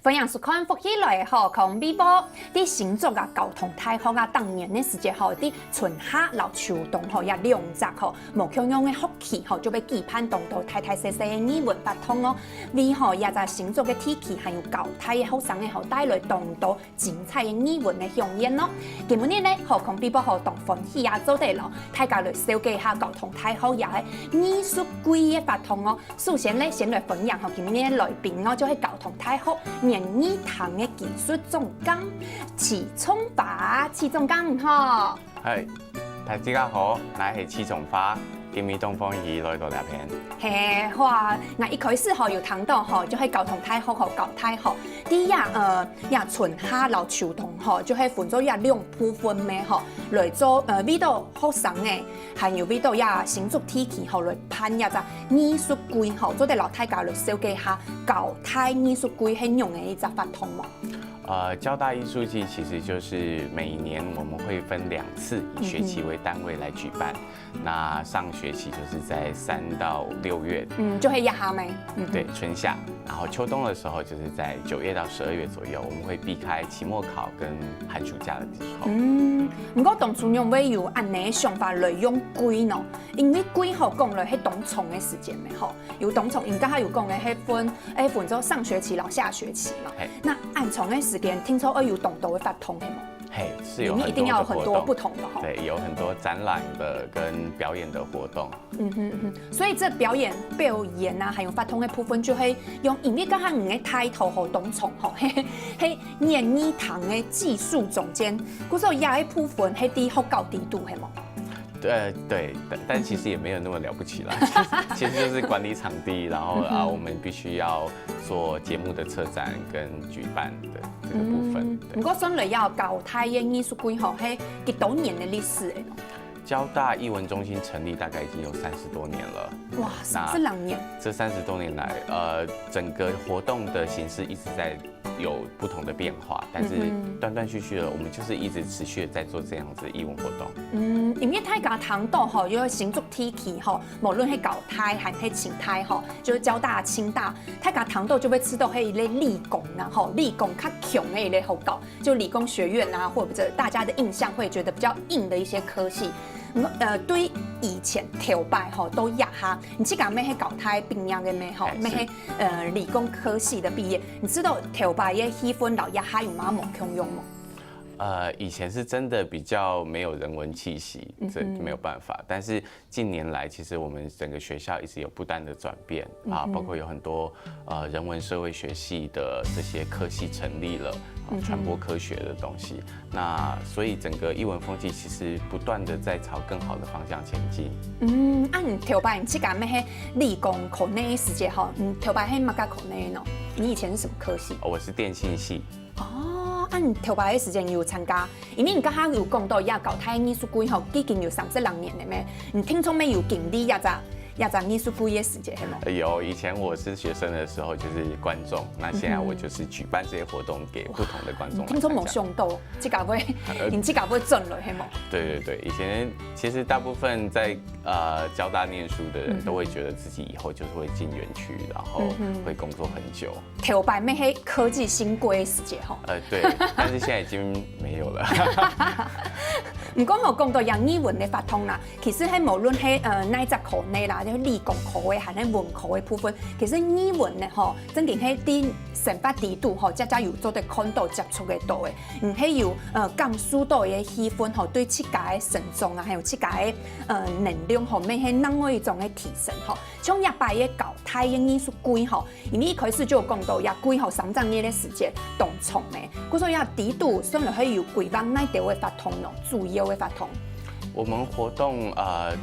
分享是看福起来吼，从美国啲新竹啊交通太好啊，当年的时节吼，啲春夏老秋冬吼也两集吼，无相样的福气吼，就要期盼当到太太细细的语文发通哦，为吼也在新竹的天气还有交太的后生的吼带来当到精彩的语文的表演咯。今日呢，吼从美国吼同欢喜啊做地咯，大家来了解下交通太好也系艺术季的发通哦。首先呢，先来分享吼今日的来宾哦，就系交通太好。年艺堂的技术总监齐聪发，齐总监好。係，大家好，我係齊崇發，今日東方兒來到呢邊。嘿，哇！我一開始吼有談到吼，就係交通太好吼，交太好。啲呀春夏老秋冬吼，就係分做兩部分嘅吼，來做味道學生嘅，還有味道呀新竹天氣吼來辦一隻藝術季吼，做啲老大家來了解下交太藝術季係用嘅一隻法通嘛。交大艺术季其實就是每一年我們會分2次，以學期為單位來舉辦。那上學期就是在3到6月，就係一下咪。對，春夏。然後秋冬的時候就是在9月到12月左右，我們會避開期末考跟寒暑假的時候。不過當初用會有按呢想法來用季喏，因為季吼講來係冬蟲嘅時間咪吼，有冬蟲，應該有講嘅係分做上學期到下學期嘛。那按蟲嘅時間，聽說有動到會發通嘅嘛？嘿，是有一定要有很多不同的哈。對，有很多展覽的跟表演的活動。所以這表演啊，還有發通的部分，就係用因為剛才你嘅抬頭和東蟲吼，係年藝堂的技術總監，嗰時候也係部分係啲學校地度係冇。對，但其實也沒有那麼了不起啦。其實就是管理場地，然後我們必須要做節目的策展跟舉辦的這個部分。不過上嚟要交太嘅藝術季吼，係幾多年的歷史誒？交大藝文中心成立大概已經有30多年了。哇，32年！這30多年來，整個活動的形式一直在有不同的變化，但是斷斷續續的，我們就是一直持續的在做這樣子的藝文活動。因為大家談到吼，因為新竹天氣吼，無論係交太還係清太吼，就是交大、清大，大家談到就會知道係一類理工啦，吼，理工較強的一類學校，就理工學院啊，或者大家的印象會覺得比較硬的一些科系。對以前頭擺吼都壓下，你即個咩係交太畢業嘅咩吼，咩係理工科系的畢業，你知道頭擺嘅氣氛老壓下有冇冇強用嗎？以前是真的比較沒有人文氣息，這沒有辦法。但是近年來，其實我們整個學校一直有不斷的轉變啊，包括有很多人文社會學系的這些科系成立了，傳播科學的東西。那所以整個藝文風氣其實不斷的在朝更好的方向前進。你頭擺你即個咩係理工科內時節吼，你頭擺係乜嘢科內呢？你以前是什麼科系？我是電信系。你頭擺嘅時間有參加，因為你剛剛有講到也交太藝術季吼，已經有32年了咩？你聽說沒有經歷一隻藝術季嘅時節係冇？有，以前我是學生的時候就是觀眾，那現在我就是舉辦這些活動給不同的觀眾。聽說冇想到，這個會，你這個會進來係冇？對，以前其實大部分在交大念書的人都會覺得自己以後就是會進園區，然後會工作很久。頭擺咩係科技新貴嘅時節吼？對，但是現在已經沒有了。唔過我講到有藝文嘅發通啦，其實係無論係哪一隻科內啦，即係理工科嘅，還係文科嘅部分，其實藝文咧吼，真係喺啲成發地度吼，家家有做得看到接觸嘅多嘅，唔係有感受到嘅氣氛吼，對自家嘅成長啊，還有自家嘅能量吼，咩係另外一種嘅提升吼。像一擺嘅交太嘅藝術季吼，因為一開始就有講到一季吼3年嘅時間動重嘅，嗰所以地度上來係有規劃哪條嘅發通咯，主要嘅發通。我們活動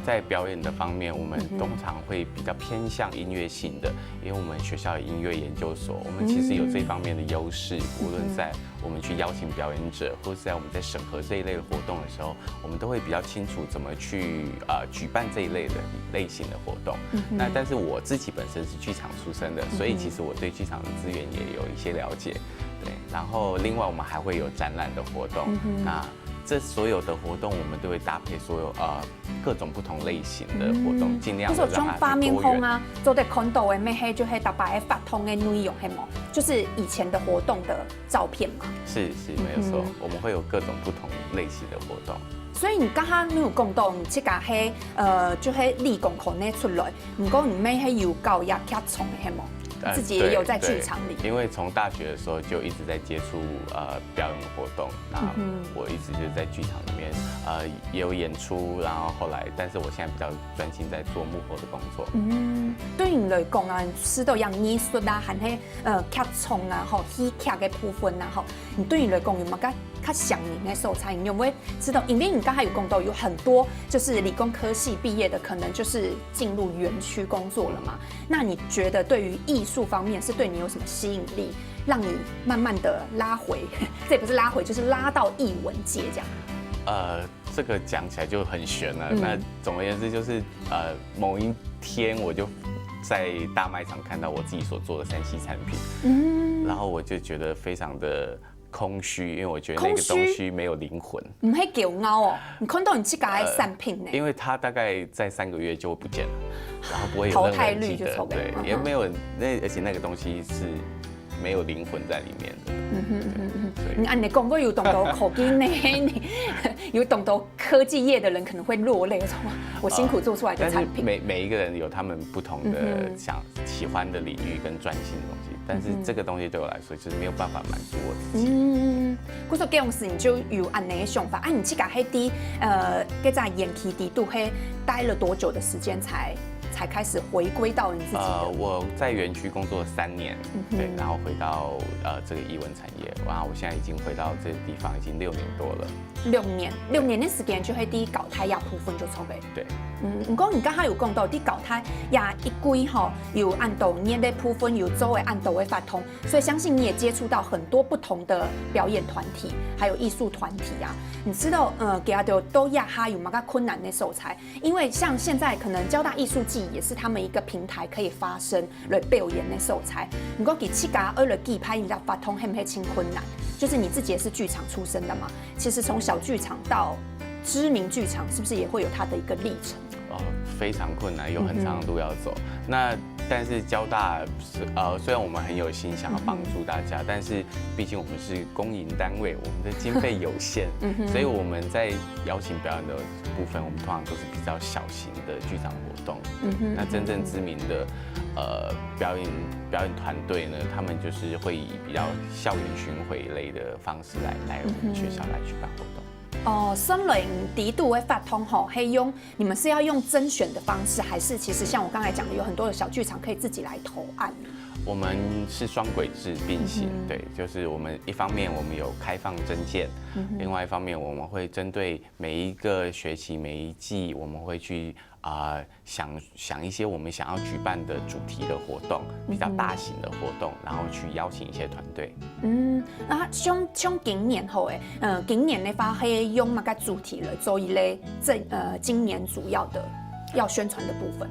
在表演的方面，我們通常會比較偏向音樂性的，因為我們學校有音樂研究所，我們其實有這方面的優勢。無論在我們去邀請表演者，或是在我們在審核這一類的活動的時候，我們都會比較清楚怎麼去舉辦這一類的類型的活動。那但是我自己本身是劇場出身的，所以其實我對劇場的資源也有一些了解。對，然後另外我們還會有展覽的活動。那这所有的活动，我们都会搭配所有各种不同类型的活动，尽量的让它发面多元。风啊，做在看到的咩黑就黑大白发通的内容黑么，就是以前的活动的照片嘛。是没有错，我们会有各种不同类型的活动。所以你刚刚你有讲到，你这个黑就黑理工科内出来，不过你咩黑有教也卡从的黑么？自己也有在剧场里，因为从大学的时候就一直在接触表演活动，那我一直就是在剧场里面也有演出，然后后来，但是我现在比较专心在做幕后的工作。对你来讲啊，是到样艺术啊，含迄剧场啊，吼戏剧的部分啊，吼，你对你来讲有冇较想你的素材？你有没有知道？因为你刚才有讲到有很多就是理工科系毕业的，可能就是进入园区工作了嘛。那你觉得对于艺术方面是对你有什么吸引力，让你慢慢的拉回？这也不是拉回，就是拉到艺文界这样。这个讲起来就很悬了。那总而言之就是某一天我就在大卖场看到我自己所做的3C 产品，然后我就觉得非常的空虚，因为我觉得那个东西没有灵魂。唔係叫拗哦，你看到你这个产品呢？因为它大概在3个月就会不见了，然后不会有淘汰任何人记得，率就超高。对，也没有人，而且那个东西是没有灵魂在里面的。你按你讲过有懂得口音呢，有懂得科技业的人可能会落泪，说我辛苦做出来的产品。但是每一个人有他们不同的喜欢的领域跟专心的东西，但是这个东西对我来说就是没有办法满足我自己。我说这样子你就有安尼的想法，你这个黑滴在延期底度黑待了多久的时间才开始回归到你自己的？我在园区工作3年，对，然后回到这个艺文产业，哇，我现在已经回到这个地方已经6年多了。6年的时间就喺啲搞台也部分就做嘅。对。唔過你剛才有講到啲搞台也一季吼有按照年的部分有周圍按照嘅發通，所以相信你也接觸到很多不同的表演團體，還有藝術團體啊。你知道給阿到都亞哈有乜個困難的素材？因為像現在可能交大藝術季也是他們一個平台可以發聲來表演的素材。唔過佢七家2個季拍你知道發通係唔係輕困難？就是你自己也是劇場出身的嘛，其實從小劇場到知名劇場，是不是也會有它的一個歷程？非常困難，有很長的路要走。但是交大雖然我們很有心想要幫助大家，但是畢竟我們是公營單位，我們的經費有限，所以我們在邀請表演的部分，我們通常都是比較小型的劇場活動。那真正知名的表演團隊呢，他們就是會以比較校園巡迴類的方式來我們學校來舉辦活動。身為底度的發通吼，你們是要用甄選的方式，還是其實像我剛才講的，有很多的小劇場可以自己來投案？我們是雙軌制並行，對，就是我們一方面我們有開放徵件，另外一方面我們會針對每一個學期每一季，我們會去想一些我們想要舉辦的主題的活動，比較大型的活動，然後去邀請一些團隊。那像今年後今年呢發係用乜個主題來做一類今年主要的要宣傳的部分？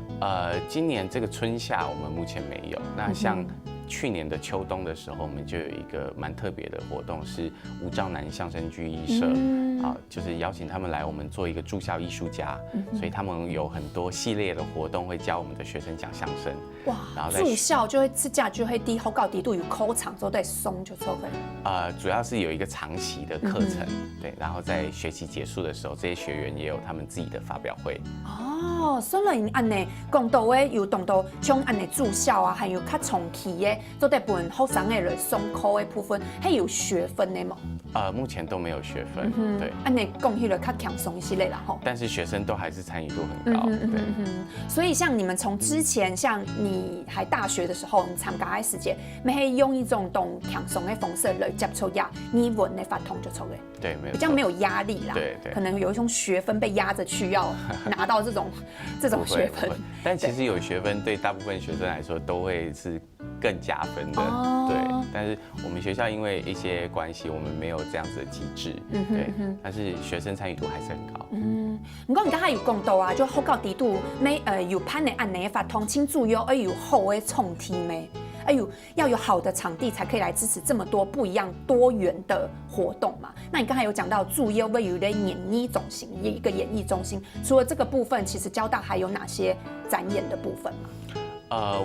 今年這個春夏我們目前沒有。那像去年的秋冬的時候，我們就有一個蠻特別的活動，是吳兆南相聲劇藝社，就是邀請他們來我們做一個駐校藝術家，所以他們有很多系列的活動會教我們的學生講相聲。哇，然後駐校就會自駕就會好高底度有考場，都得鬆就做會。主要是有一個長期的課程，對，然後在學期結束的時候，這些學員也有他們自己的發表會。所以安尼講到嘅有講到像安尼駐校啊，還有較長期嘅，做得本學生嘅來上課嘅部分，係有學分的嗎？目前都沒有學分，對。安尼講起來較輕鬆一些嘞啦吼。但是學生都還是參與度很高，對。所以像你們從之前，像你還大學的時候，你參加嘅時間，咪係用一種動輕鬆嘅方式來接觸呀，語文嘅發通就錯嘅。對，沒有。比較沒有壓力啦。對。可能有一種學分被壓着去要拿到這種學分。但其實有學分對大部分學生來說都會是更加分的，對。但是我們學校因為一些關係，我們沒有這樣子的機制，對。但是學生參與度還是很高。唔過你剛才有講到啊，就學校底度有判的按呢發通，請注意要有好的創題咩？哎呦，要有好的场地才可以来支持这么多不一样多元的活动嘛。那你刚才有讲到主要位于的演艺中心，一个演艺中心，除了这个部分，其实交大还有哪些展演的部分吗？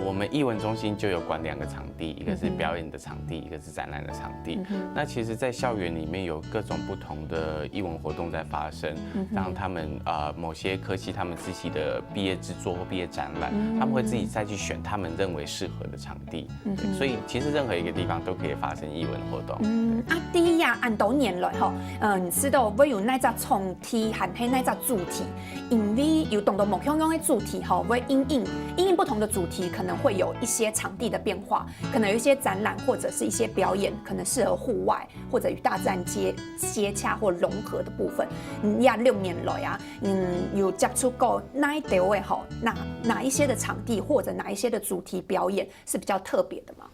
我们艺文中心就有管2个场地，一个是表演的场地，一个是展览的场地。那其实，在校园里面有各种不同的艺文活动在发生，让他们某些科系他们自己的毕业制作或毕业展览，他们会自己再去选他们认为适合的场地。所以其实任何一个地方都可以发生艺文活动。第一呀，按多年来吼，你知道会有那只重题和那只主题，因为有懂得某样的主题吼，会因应不同的主题，可能会有一些场地的变化，可能有一些展览或者是一些表演，可能适合户外或者与大自然接洽或融合的部分。6年来啊，有接触过哪一条的吼，哪一些的场地或者哪一些的主题表演是比较特别的吗？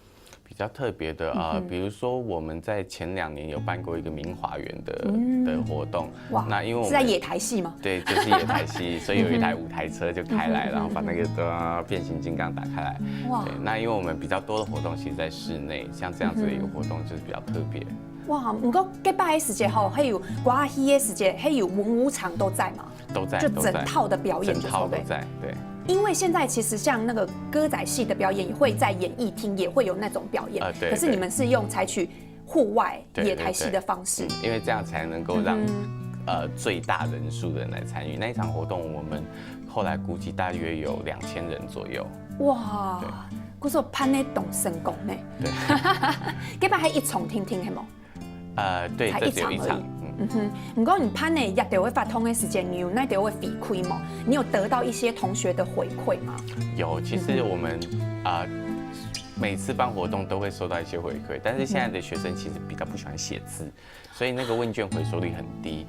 比较特别的比如说我们在前2年有办过一个明华园的活动，那因为我们是在野台戏吗？对，就是野台戏，所以有一台舞台车就开来，然后把那个变形金刚打开来。对，那因为我们比较多的活动其实在室内，像这样子的一个活动就是比较特别。哇，不过礼拜的时间吼，还有歌仔戏的时间，还有文武场都在吗？都在，就整套的表演，整套都在，对。因为现在其实像那个歌仔戏的表演，也会在演艺厅也会有那种表演，对。可是你们是用采取户外野台戏的方式，因为这样才能够让最大人数的人来参与那一场活动。我们后来估计大约有2000人左右。哇，我说潘内懂成功呢。对，基本还一重听听，系冇？对，这只有一场。不过你潘呢也得会发通的时间，你有那得会反馈吗？你有得到一些同学的回馈吗？有，其实我们每次办活动都会收到一些回馈，但是现在的学生其实比较不喜欢写字，所以那个问卷回收率很低。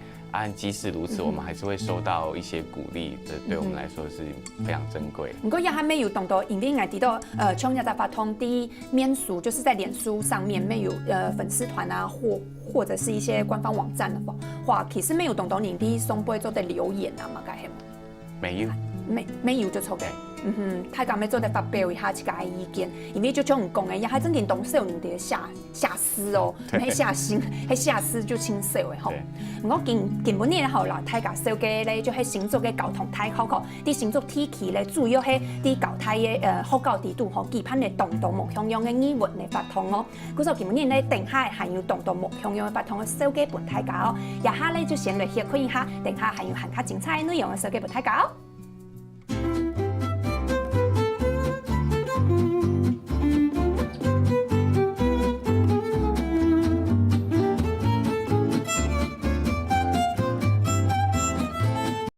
即使如此，我们还是会收到一些鼓励，这对我们来说是非常珍贵。不过也还没有懂得，因为我知道，像也在发通的面书，就是在脸书上面没有粉丝团啊，或者是一些官方网站的话，其实没有懂得你的松杯做的留言啊嘛，该系吗？没有就错嘅。大家要做的发表一下自己的意见，因为就像你讲的，也还真见懂少年的下思哦，唔系下心，系下思就清晰的吼。我近本年后啦，大家小家咧就喺新竹嘅交通台考，啲新竹地区咧主要喺啲交台嘅學校地度吼，期盼嘅動到目響樣嘅語文嚟發通哦。嗰時候近本年咧定下還要動到目響樣嘅發通嘅小家本大家哦，一下咧就先嚟學看一下，定下還要行下精彩內容嘅小家本大家哦。